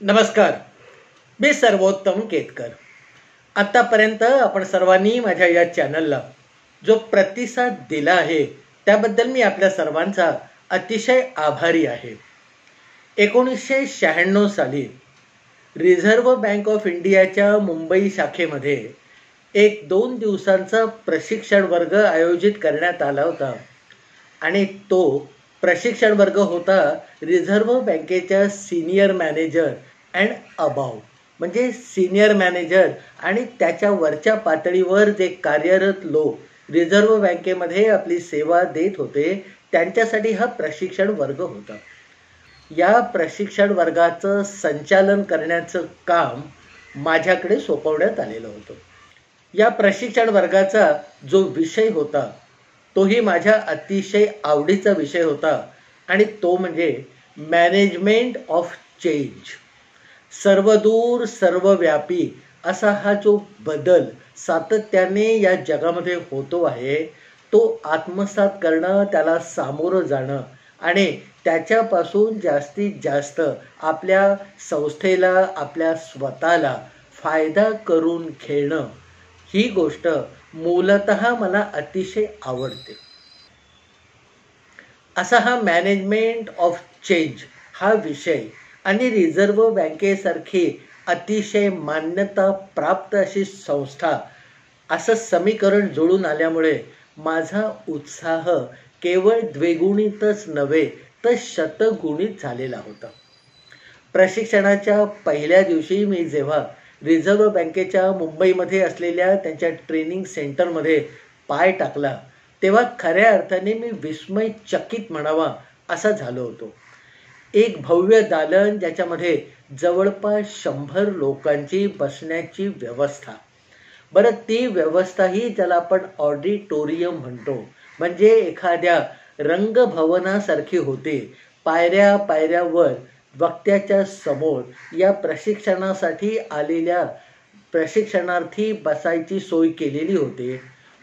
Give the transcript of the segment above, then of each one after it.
नमस्कार. मी सर्वोत्तम केतकर. आतापर्यंत आपण सर्वांनी माझ्या या चॅनलला जो प्रतिसाद दिला आहे त्याबद्दल मी आपल्या सर्वांचा अतिशय आभारी आहे. 1996 साली रिझर्व्ह बँक ऑफ इंडियाच्या मुंबई शाखेमध्ये एक 2 दिवसांचा प्रशिक्षण वर्ग आयोजित करण्यात आला होता आणि तो प्रशिक्षण वर्ग होता रिझर्व्ह बँकेच्या सिनियर मॅनेजर अँड अबाव, म्हणजे सिनियर मॅनेजर आणि त्याच्या वरच्या पातळीवर जे कार्यरत लोक रिझर्व्ह बँकेमध्ये आपली सेवा देत होते त्यांच्यासाठी हा प्रशिक्षण वर्ग होता. या प्रशिक्षण वर्गाचं संचालन करण्याचं काम माझ्याकडे सोपवण्यात आलेलं होतं. या प्रशिक्षण वर्गाचा जो विषय होता तोही माझ्या अतिशय आवडीचा विषय होता आणि तो म्हणजे मॅनेजमेंट ऑफ चेंज. सर्वदूर सर्वव्यापी असा हा जो बदल सातत्याने या जगामध्ये होतो आहे तो आत्मसात करणं, त्याला सामोरं जाणं आणि त्याच्यापासून जास्तीत जास्त आपल्या संस्थेला, आपल्या स्वतःला फायदा करून घेणं, ही गोष्ट मूलतः मला अतिशय आवडते. असा हा मॅनेजमेंट ऑफ चेंज हा विषय आणि रिझर्व्ह बँकेसारखी अतिशय मान्यता प्राप्त अशी संस्था असं समीकरण जुळून आल्यामुळे माझा उत्साह केवळ द्विगुणितच नव्हे तर शतगुणित झालेला होता. प्रशिक्षणाच्या पहिल्या दिवशी मी जेव्हा रिझर्व्ह बँकेच्या मुंबईमध्ये असलेल्या त्यांच्या ट्रेनिंग सेंटरमध्ये पाय टाकला तेव्हा खऱ्या अर्थाने मी विस्मयचकित म्हणावा असा झालो होतो. एक भव्य दालन ज्याच्यामध्ये जवळपास 100 लोकांची बसण्याची व्यवस्था. बरं, ती व्यवस्थाही ज्याला आपण ऑडिटोरियम म्हणतो, म्हणजे एखाद्या रंगभवनासारखी होती. पायऱ्या पायऱ्यावर वक्त्याच्या समोर या प्रशिक्षणासाठी आलेल्या प्रशिक्षणार्थी बसायची सोय केलेली होती.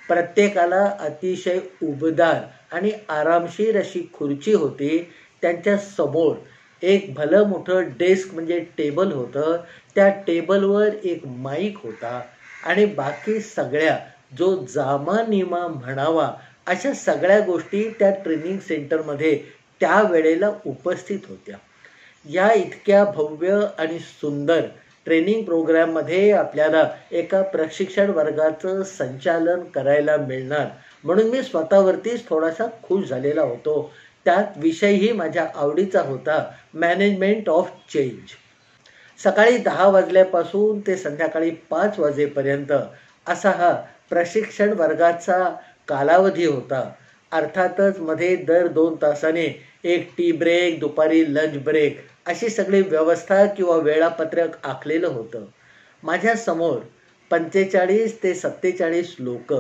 प्रत्येकाला अतिशय उबदार आणि आरामशीर अशी खुर्ची होती. त्यांच्या समोर एक भलं मोठं डेस्क म्हणजे टेबल होतं. त्या टेबलवर एक माईक होता आणि बाकी सगळ्या जो जामानिमा म्हणावा अशा सगळ्या गोष्टी त्या ट्रेनिंग सेंटरमध्ये त्यावेळेला उपस्थित होत्या. या इतक्या भव्य आणि सुंदर ट्रेनिंग प्रोग्राममध्ये आपल्याला एका प्रशिक्षण वर्गाचं संचालन करायला मिळणार म्हणून मी स्वतःवरतीच थोडासा खुश झालेला होतो. त्यात विषयही माझ्या आवडीचा होता, मॅनेजमेंट ऑफ चेंज. सकाळी 10 वाजल्यापासून ते संध्याकाळी 5 वाजेपर्यंत असा हा प्रशिक्षण वर्गाचा कालावधी होता. अर्थातच मध्ये दर 2 तासाने एक टी ब्रेक, दुपारी लंच ब्रेक अशी सगळी व्यवस्था किंवा वेळापत्रक आखलेलं होतं. माझ्यासमोर 45 ते 47 लोक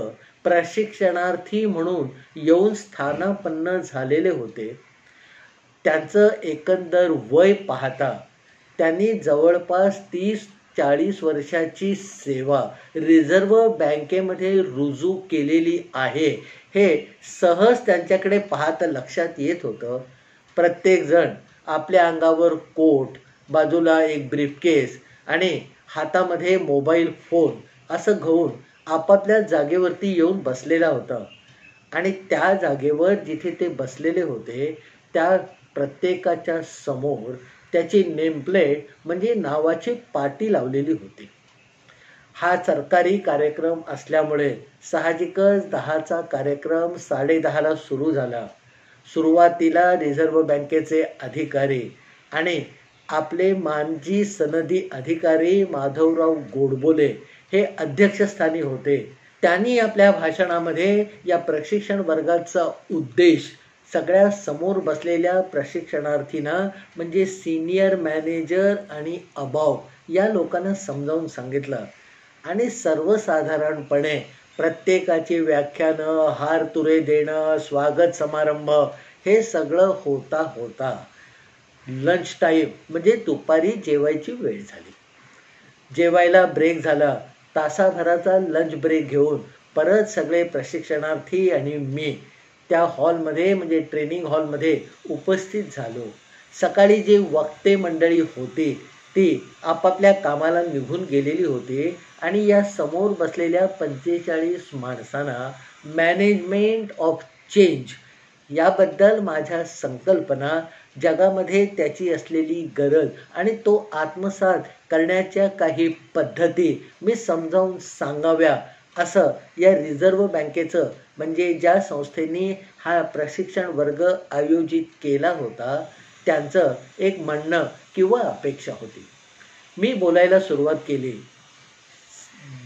प्रशिक्षणार्थी म्हणून येऊन स्थानापन्न झालेले होते. त्यांचं एकंदर वय पाहता त्यांनी जवळपास 30-40 वर्षाची सेवा रिझर्व्ह बँकेमध्ये रुजू केलेली आहे हे सहज त्यांच्याकडे पाहता लक्षात येत होतं. प्रत्येकजण आपल्या अंगावर कोट, बाजूला एक ब्रीफकेस आणि हातामध्ये मोबाईल फोन असं घेऊन आपापल्या जागेवरती येऊन बसलेला होता आणि त्या जागेवर जिथे ते बसलेले होते त्या प्रत्येकाच्या समोर त्याची नेमप्लेट म्हणजे नावाची पाटी लावलेली होती. हा सरकारी कार्यक्रम असल्यामुळे साहजिकच 10चा कार्यक्रम 10:30ला सुरू झाला. सुरुवातीला रिझर्व्ह बँकेचे अधिकारी आणि आपले माजी सनदी अधिकारी माधवराव गोडबोले हे अध्यक्षस्थानी होते. त्यांनी आपल्या भाषणामध्ये या प्रशिक्षण वर्गाचा उद्देश सगळ्या समोर बसलेल्या प्रशिक्षणार्थींना म्हणजे सिनियर मॅनेजर आणि अबाव या लोकांना समजावून सांगितलं आणि सर्वसाधारणपणे प्रत्येकाची व्याख्यानं, हार तुरे देणं, स्वागत समारंभ हे सगळं होता लंच टाईम म्हणजे दुपारी जेवायची वेळ झाली. जेवायला ब्रेक झाला. तासाभराचा लंच ब्रेक घेऊन परत सगळे प्रशिक्षणार्थी आणि मी त्या हॉलमध्ये म्हणजे ट्रेनिंग हॉलमध्ये उपस्थित झालो. सकाळी जे वक्ते मंडळी होती ती आपापल्या कामाला निघून गेलेली होती आणि या समोर बसलेल्या 45 माणसांना मॅनेजमेंट ऑफ चेंज याबद्दल माझ्या संकल्पना, जगामध्ये त्याची असलेली गरज आणि तो आत्मसात करण्याच्या काही पद्धती मी समजावून सांगाव्या असं या रिझर्व्ह बँकेचं म्हणजे ज्या संस्थेने हा प्रशिक्षण वर्ग आयोजित केला होता त्यांचं एक म्हणणं किंवा अपेक्षा होती. मी बोलायला सुरुवात केली.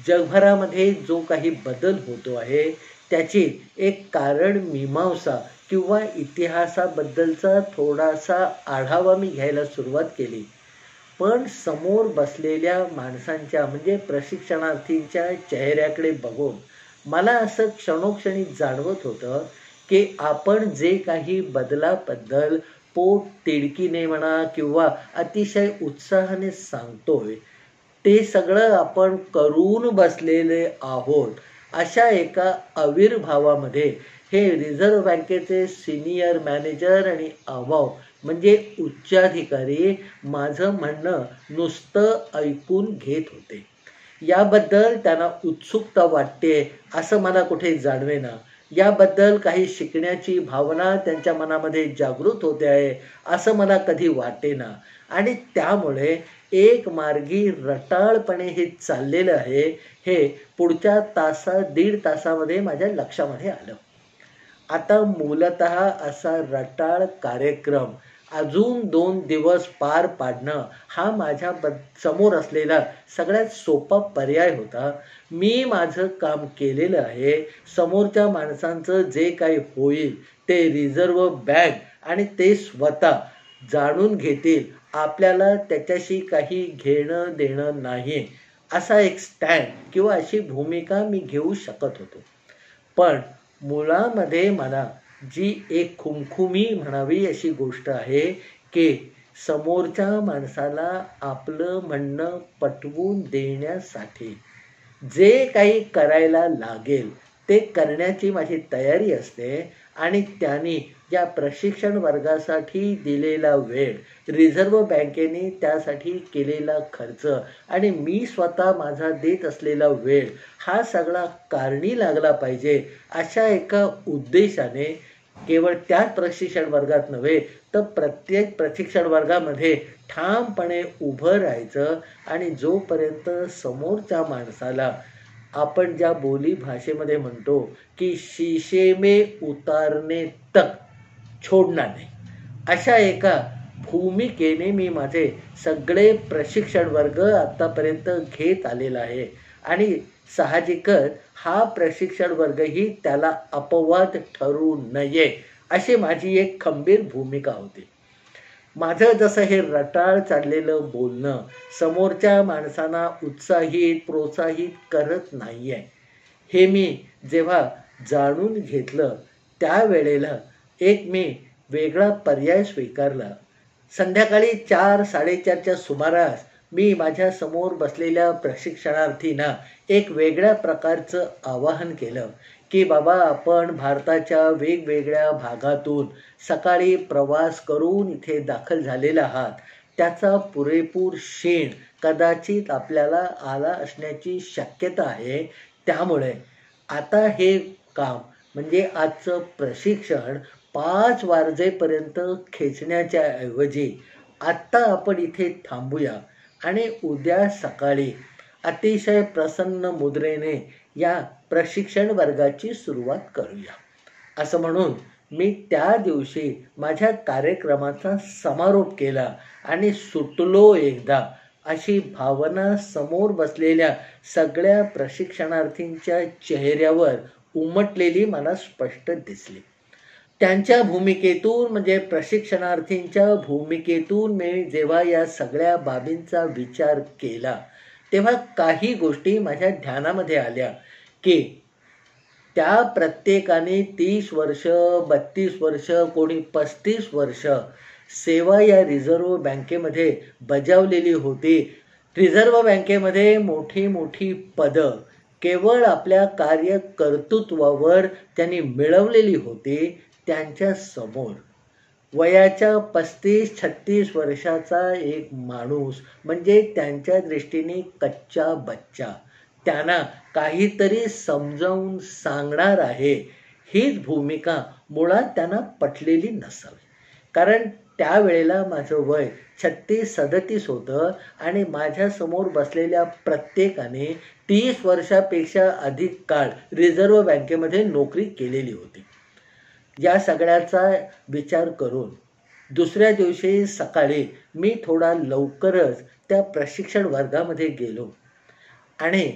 जगभरामध्ये जो काही बदल होतो आहे त्याची एक कारण मीमांसा किंवा इतिहासाबद्दलचा थोडासा आढावा मी घ्यायला सुरुवात केली. पण समोर बसलेल्या माणसांच्या म्हणजे प्रशिक्षणार्थींच्या चेहऱ्याकडे बघून मला असं क्षणोक्षणी जाणवत होतं की आपण जे काही बदलाबद्दल पोट तिडकीने म्हणा किंवा अतिशय उत्साहाने सांगतोय ते सगळं आपण करून बसलेले आहोत. अशा एका आविर्भावामध्ये हे रिझर्व्ह बँकेचे सिनियर मॅनेजर आणि अभाव म्हणजे उच्चाधिकारी माझं म्हणणं नुसतं ऐकून घेत होते. याबद्दल त्यांना उत्सुकता वाटते असं मला कुठे जाणवेना. याबद्दल काही शिकण्याची भावना त्यांच्या मनामध्ये जागृत होते आहे असं मला कधी वाटेना. आणि त्यामुळे एक मार्गी रटाळपणे हे चाललेलं आहे हे पुढच्या दीड तासामध्ये माझ्या लक्षामध्ये आलं. आता मूलतः असा रटाळ कार्यक्रम अजून 2 दिवस पार पाडणं हा माझ्या समोर असलेला सगळ्यात सोपा पर्याय होता. मी माझं काम केलेलं आहे. समोरच्या माणसांचं जे काही होईल ते रिझर्व्ह बँक आणि ते स्वतः जाणून घेतील. आपल्याला त्याच्याशी काही घेणं देणं नाही असा एक स्टँड किंवा अशी भूमिका मी घेऊ शकत होतो. पण मुळामध्ये मला जी एक खुमखुमी म्हणावी अशी गोष्ट आहे की समोरच्या माणसाला आपलं म्हणणं पटवून देण्यासाठी जे काही करायला लागेल ते करण्याची माझी तयारी असते. आणि त्यांनी या प्रशिक्षण वर्गासाठी दिलेला वेळ, रिझर्व्ह बँकेने त्यासाठी केलेला खर्च आणि मी स्वतः माझा देत असलेला वेळ हा सगळा कारणी लागला पाहिजे अशा एका उद्देशाने केवळ त्याच प्रशिक्षण वर्गात नव्हे तर प्रत्येक प्रशिक्षण वर्गामध्ये ठामपणे उभं राहायचं आणि जोपर्यंत समोरच्या माणसाला आपण ज्या बोली भाषेमध्ये म्हणतो की शीशे में उतारने तक छोडणार नाही अशा एका भूमिकेने मी माझे सगळे प्रशिक्षण वर्ग आतापर्यंत घेत आलेला आहे. आणि साहजिकच हा प्रशिक्षण वर्गही त्याला अपवाद ठरू नये अशी माझी एक खंबीर भूमिका होती. माझं जसं हे रटाळ चाललेलं बोलणं समोरच्या माणसांना उत्साहित प्रोत्साहित करत नाहीये हे मी जेव्हा जाणून घेतलं त्यावेळेला एक मी वेगळा पर्याय स्वीकारला. संध्याकाळी 4-4:30च्या सुमारास मी माझ्या समोर बसलेल्या प्रशिक्षणार्थींना एक वेगळ्या प्रकारचं आवाहन केलं की बाबा आपण भारताच्या वेगवेगळ्या भागातून सकाळी प्रवास करून इथे दाखल झालेला आहात. त्याचा पुरेपूर शेण कदाचित आपल्याला आला असण्याची शक्यता आहे. त्यामुळे आता हे काम म्हणजे आजचं प्रशिक्षण 5 वाजेपर्यंत खेचण्याच्या ऐवजी आत्ता आपण इथे थांबूया आणि उद्या सकाळी अतिशय प्रसन्न मुद्रेने या प्रशिक्षण वर्गाची सुरुवात करूया असं म्हणून मी त्या दिवशी माझ्या कार्यक्रमाचा समारोप केला आणि सुटलो एकदा अशी भावना समोर बसलेल्या सगळ्या प्रशिक्षणार्थींच्या चेहऱ्यावर उमटलेली मला स्पष्ट दिसली. त्यांच्या भूमिकेतून म्हणजे प्रशिक्षणार्थींच्या भूमिकेतून मी जेव्हा या सगळ्या बाबींचा विचार केला तेव्हा काही गोष्टी माझ्या ध्यानामध्ये आल्या की त्या प्रत्येकाने 30 वर्ष 32 वर्ष कोणी 35 वर्ष सेवा या रिझर्व्ह बँकेमध्ये बजावलेली होती. रिझर्व्ह बँकेमध्ये मोठी मोठी पदं केवळ आपल्या कार्यकर्तृत्वावर त्यांनी मिळवलेली होती. त्यांच्या समोर वयाच्या 35-36 वर्षाचा एक माणूस म्हणजे त्यांच्या दृष्टीने कच्चा बच्चा, त्यांना काहीतरी समजावून सांगणार आहे, हीच भूमिका मुळात त्यांना पटलेली नसावी. कारण त्यावेळेला माझं वय 36-37 होतं आणि माझ्यासमोर बसलेल्या प्रत्येकाने 30 वर्षापेक्षा अधिक काळ रिझर्व्ह बँकेमध्ये नोकरी केलेली होती. या सगळ्याचा विचार करून दुसऱ्या दिवशी सकाळी मी थोडा लवकरच त्या प्रशिक्षण वर्गामध्ये गेलो आणि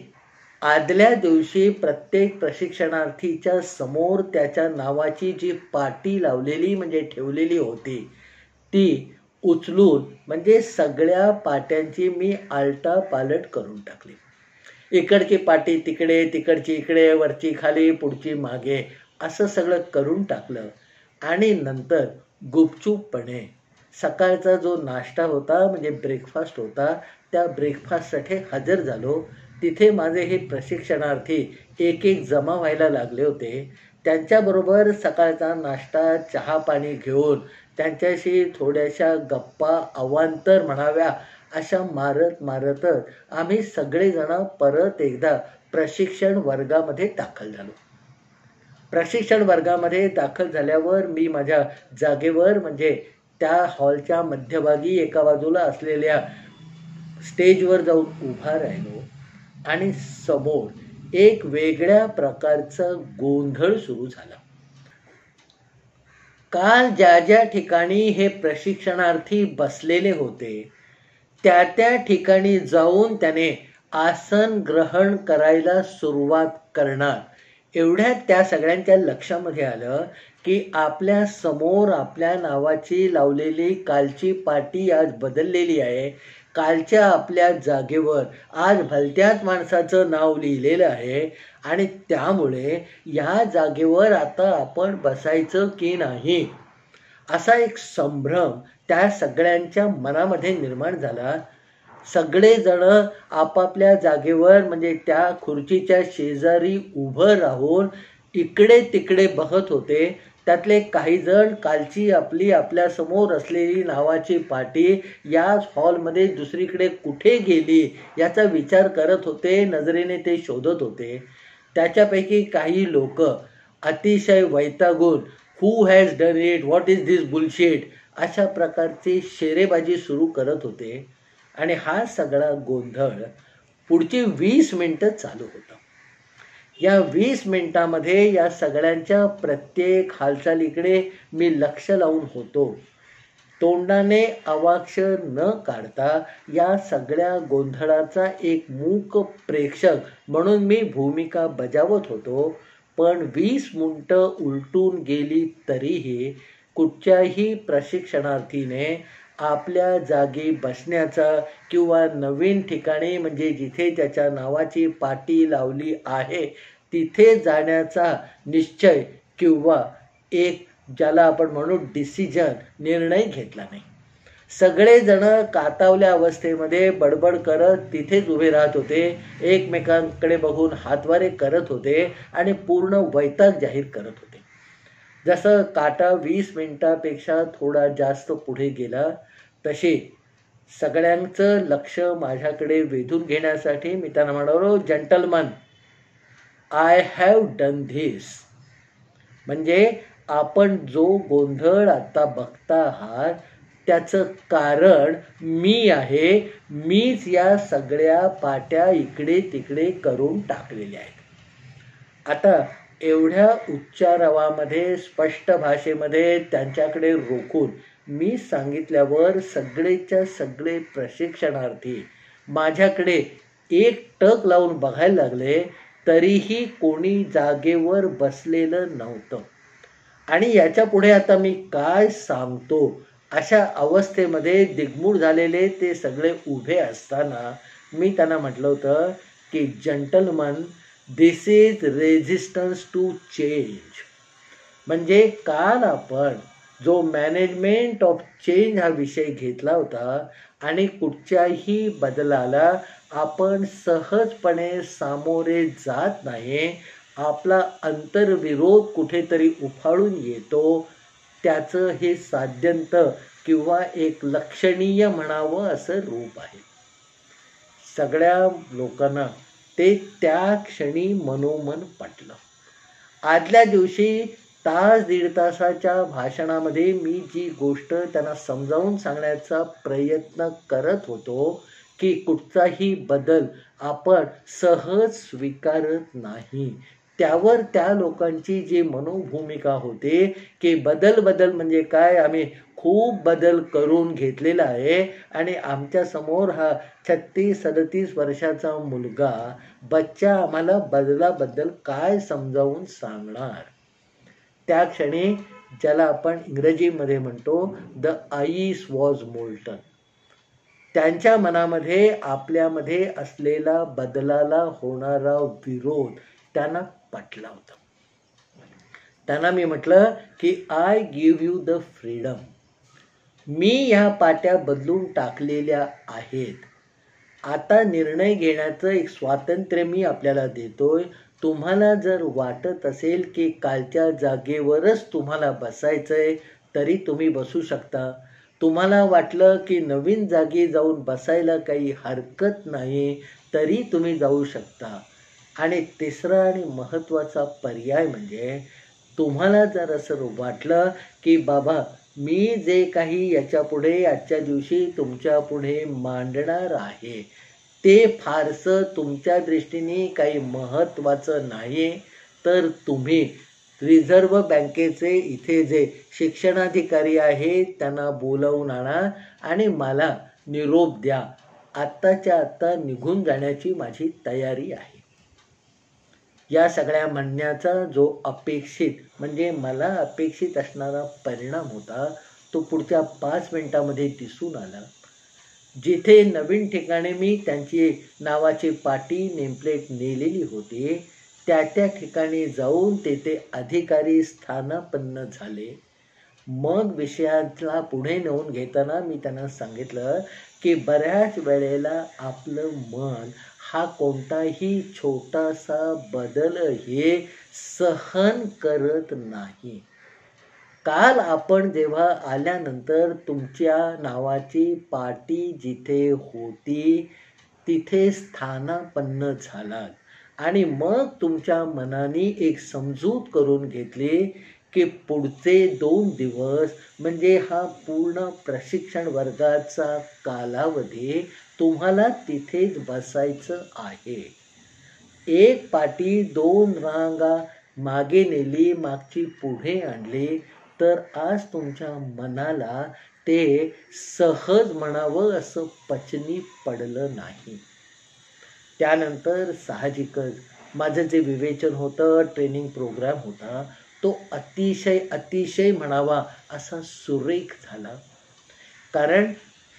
आदल्या दिवशी प्रत्येक प्रशिक्षणार्थीच्या समोर त्याच्या नावाची जी पाटी लावलेली म्हणजे ठेवलेली होती ती उचलून म्हणजे सगळ्या पाट्यांची मी आलटापालट करून टाकली. इकडची पाटी तिकडे, तिकडची इकडे, वरची खाली, पुढची मागे असं सगळं करून टाकलं आणि नंतर गुपचूपपणे सकाळचा जो नाश्ता होता म्हणजे ब्रेकफास्ट होता त्या ब्रेकफास्टसाठी हजर झालो. तिथे माझे हे प्रशिक्षणार्थी एक एक जमा व्हायला लागले होते. त्यांच्याबरोबर सकाळचा नाश्ता चहा पाणी घेऊन त्यांच्याशी थोड्याशा गप्पा अवांतर म्हणाव्या अशा मारत मारतच आम्ही सगळेजण परत एकदा प्रशिक्षण वर्गामध्ये दाखल झालो. प्रशिक्षण वर्गामध्ये दाखल झाल्यावर मी माझ्या जागेवर म्हणजे त्या हॉलच्या मध्यभागी एका बाजूला असलेल्या स्टेजवर जाऊन उभा राहिलो आणि समोर एक वेगळ्या प्रकारचा गोंधळ सुरू झाला. काल ज्या ज्या ठिकाणी हे प्रशिक्षणार्थी बसलेले होते त्या त्या ठिकाणी जाऊन त्याने आसन ग्रहण करायला सुरुवात करणार एवढ्यात त्या सगळ्यांच्या लक्षामध्ये आलं की आपल्या समोर आपल्या नावाची लावलेली कालची पाटी आज बदललेली आहे. कालच्या आपल्या जागेवर आज भलत्याच माणसाचं नाव लिहिलेलं आहे आणि त्यामुळे या जागेवर आता आपण बसायचं की नाही असा एक संभ्रम त्या सगळ्यांच्या मनामध्ये निर्माण झाला. सगळेजण आपापल्या जागेवर म्हणजे त्या खुर्चीच्या शेजारी उभं राहून इकडे तिकडे बघत होते. त्यातले काही जण कालची आपल्या समोर असलेली नावाची पाटी याच हॉलमध्ये दुसरीकडे कुठे गेली याचा विचार करत होते, नजरेने ते शोधत होते. त्याच्यापैकी काही लोक अतिशय वैतागून who has done it, what is this bullshit अशा प्रकारची शेरेबाजी सुरू करत होते आणि हा सगळा गोंधळ पुढची 20 मिनिटं चालू होता. या 20 मिनिटामध्ये या सगळ्यांच्या प्रत्येक हालचालीकडे मी लक्ष लावून होतो. तोंडाने अवाक्षर न काढता या सगळ्या गोंधळाचा एक मूक प्रेक्षक म्हणून मी भूमिका बजावत होतो. पण 20 मिनिटं उलटून गेली तरीही कुठच्याही प्रशिक्षणार्थीने आपल्या जागी बसण्याचा किंवा नवीन ठिकाणी म्हणजे जिथे त्याच्या नावाची पाटी लावली आहे तिथे जाण्याचा निश्चय किंवा एक ज्याला आपण म्हणू डिसिजन निर्णय घेतला नाही. सगळेजण कातावल्या अवस्थेमध्ये बडबड करत तिथेच उभे राहत होते, एकमेकांकडे बघून हातवारे करत होते आणि पूर्ण वैताग जाहीर करत होते. जसं काटा 20 मिनिटापेक्षा थोडा जास्त पुढे गेला तशी सगळ्यांचं लक्ष माझ्याकडे वेधून घेण्यासाठी मी त्यांना म्हणालो, gentleman, I have done this. म्हणजे आपण जो गोंधळ आता बघता आहात त्याचं कारण मी आहे. मीच या सगळ्या पाट्या इकडे तिकडे करून टाकलेल्या आहेत. आता एवढ्या उच्चारावामध्ये स्पष्ट भाषेमध्ये त्यांच्याकडे रोखून मी सांगितल्यावर सगळेच्या सगळे प्रशिक्षणार्थी माझ्याकडे एक टक लावून बघायला लागले. तरीही कोणी जागेवर बसलेलं नव्हतं आणि याच्या पुढे आता मी काय सांगतो अशा अवस्थेमध्ये दिग्मूढ झालेले ते सगळे उभे असताना मी त्यांना म्हटलं होतं की gentleman, this is resistance to change. म्हणजे काल आपण जो मॅनेजमेंट ऑफ चेंज हा विषय घेतला होता आणि कुठच्याही बदलाला आपण सहजपणे सामोरे जात नाही, आपला अंतर्विरोध कुठेतरी उफाळून येतो. त्याचं हे साध्यंत किंवा एक लक्षणीय म्हणावं असं रूप आहे. सगळ्या लोकांना ते त्या क्षणी मनोमन पटलं. आदल्या दिवशी तास दीड तासाच्या भाषणामध्ये मी जी गोष्ट त्यांना समजावून सांगण्याचा प्रयत्न करत होतो की कुठचाही बदल आपण सहज स्वीकारत नाही, त्यावर त्या लोकांची जी मनोभूमिका होती की बदल म्हणजे काय, आम्ही खूप बदल करून घेतलेला आहे आणि आमच्या समोर हा 36-37 वर्षाचा मुलगा बच्चा आम्हाला बदलाबद्दल काय समजावून सांगणार. त्या क्षणी ज्याला आपण इंग्रजीमध्ये म्हणतो द आईस वॉज मोल्टन, त्यांच्या मनामध्ये आपल्यामध्ये असलेला बदलाला होणारा विरोध त्यांना पटला होता. त्यांना मी म्हटलं की I give you the freedom, मी ह्या पाट्या बदलून टाकलेल्या आहेत, आता निर्णय घेण्याचं एक स्वातंत्र्य मी आपल्याला देतोय. तुम्हाला जर वाटत असेल की कालच्या जागेवरच तुम्हाला बसायचंय तरी तुम्ही बसू शकता. तुम्हाला वाटलं की नवीन जागी जाऊन बसायला काही हरकत नाही तरी तुम्ही जाऊ शकता. आणि तिसरा आणि महत्त्वाचा पर्याय म्हणजे तुम्हाला जर असं वाटलं की बाबा मी जे काही याच्यापुढे आजच्या दिवशी तुमच्या पुढे मांडणार आहे ते फारसं तुमच्या दृष्टीने काही महत्त्वाचं नाही, तर तुम्ही रिझर्व्ह बँकेचे इथे जे शिक्षणाधिकारी आहेत त्यांना बोलावून आणा आणि मला निरोप द्या. आत्ताच्या आत्ता निघून जाण्याची माझी तयारी आहे. या सगळ्या म्हणण्याचा जो अपेक्षित म्हणजे मला अपेक्षित असणारा परिणाम होता तो पुढच्या 5 मिनिटांमध्ये दिसून आला. जिथे नवीन ठिकाणी मी त्यांची नावाची पाटी नेमप्लेट नेलेली होती त्या ठिकाणी जाऊन तेथे अधिकारी स्थानापन्न झाले. मग विषयाला पुढे नेऊन घेताना मी त्यांना सांगितलं की बऱ्याच वेळेला आपलं मन हा कोणताही छोटासा बदल हे सहन करत नाही. काल आपण जेव्हा आल्यानंतर तुमच्या नावाची पाटी जिथे होती तिथे स्थानापन्न झालात आणि मग तुमच्या मनाने एक समजूत करून घेतली की पुढचे 2 दिवस म्हणजे हा पूर्ण प्रशिक्षण वर्गाचा कालावधी तुम्हाला तिथेच बसायचं आहे. एक पाटी 2 रांगा मागे नेली, मागची पुढे आणली तर आज तुमच्या मनाला ते सहज म्हणावं असं पचनी पडलं नाही. त्यानंतर साहजिकच माझं जे विवेचन होतं, ट्रेनिंग प्रोग्राम होता तो अतिशय म्हणावा असा सुरेख झाला. कारण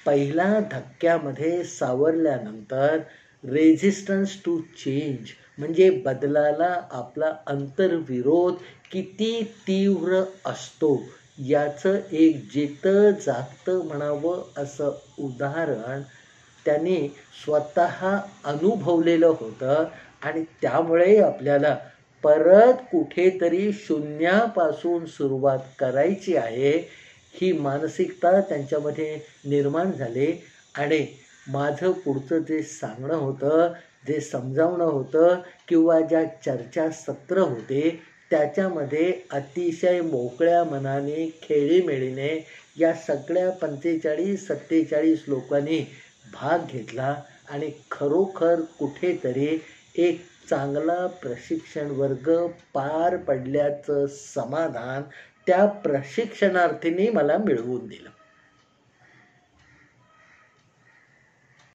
पहिल्या धक्क्यामध्ये सावरल्यानंतर रेझिस्टन्स टू चेंज म्हणजे बदलाला आपला अंतर्विरोध किती तीव्र असतो याचं एक जितं जागतं म्हणावं असं उदाहरण त्यांनी स्वतः अनुभवलेलं होतं. आणि त्यामुळे आपल्याला परत कुठेतरी शून्यापासून सुरुवात करायची आहे ही मानसिकता त्यांच्यामध्ये निर्माण झाली. आणि माझं पुढचं जे सांगणं होतं, जे समजावणं होतं किंवा ज्या चर्चासत्र होते त्याच्यामध्ये अतिशय मोकळ्या मनाने खेळीमेळीने या सगळ्या 45-47 लोकांनी भाग घेतला आणि खरोखर कुठेतरी एक चांगला प्रशिक्षण वर्ग पार पडल्याचं समाधान त्या प्रशिक्षणार्थींनी मला मिळवून दिलं.